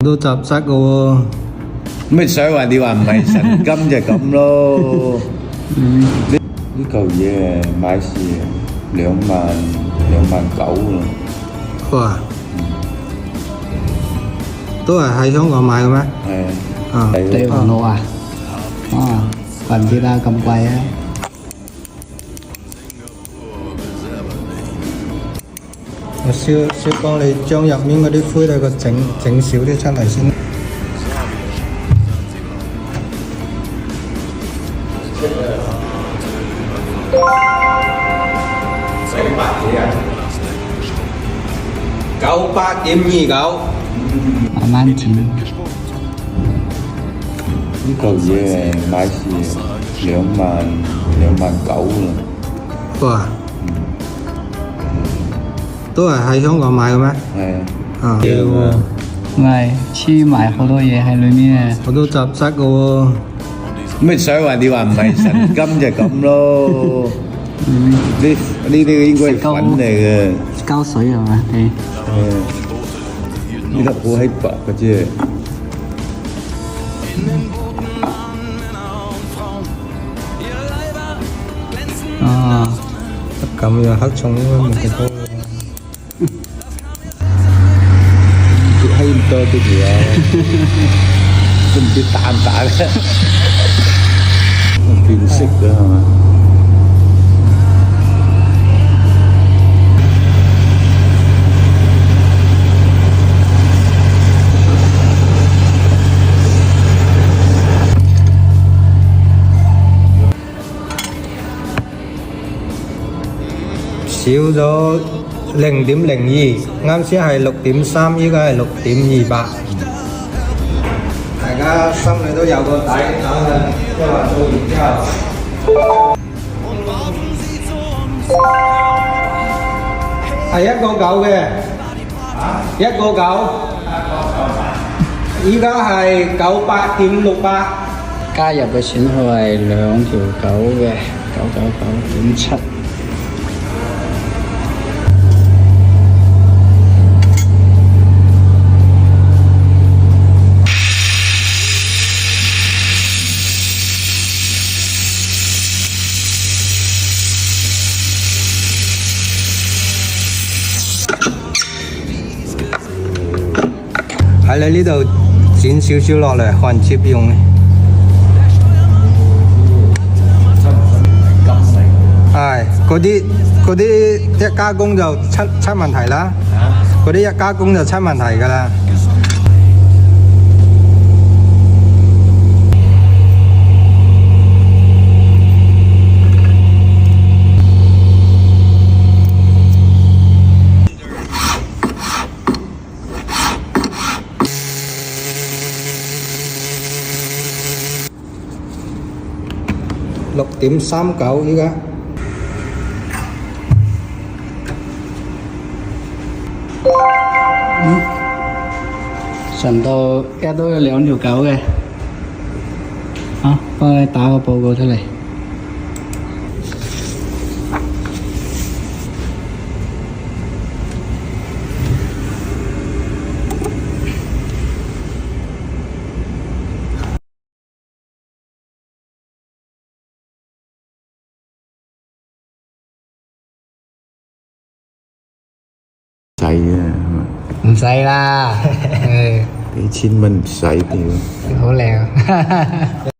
都雜塞嘅喎。咩所以話你話唔係神金就咁咯。呢嚿嘢買時20900啦。哇！都係喺香港買嘅咩？係啊，地王路啊？啊，怪唔知得咁貴啊！我先幫你將入面嗰啲灰咧個整少啲出嚟先。98.29。慢慢剪。呢嚿嘢買時20900啦。哇！都係喺香港買嘅咩？係啊，唔係黐埋好多嘢喺裏面啊！我都雜塞嘅喎。咩所以話你話唔係神金就咁咯。呢啲應該係粉嚟嘅。膠水係嘛？你呢粒好閪白嘅啫。哦，咁樣黑重應該冇咁多。越閪咁多啲嘢，都唔知打唔打咧。變色嘅係嘛？少咗0.02，啱先係6.3，依家係6.28。大家心裏都有個底，等陣一話做完之後，係1.9嘅，1.9，依家係98.68。加入嘅錢數係2條9嘅999.7。喺你呢度剪少少落嚟焊接用嘅。係嗰啲一加工就出問題啦。嗰啲一加工就出問題㗎啦。6.39依家。神到一都有2條9嘅。啊，幫你打個報告出嚟。使啊，唔使啦，幾千蚊唔使屌。好靚。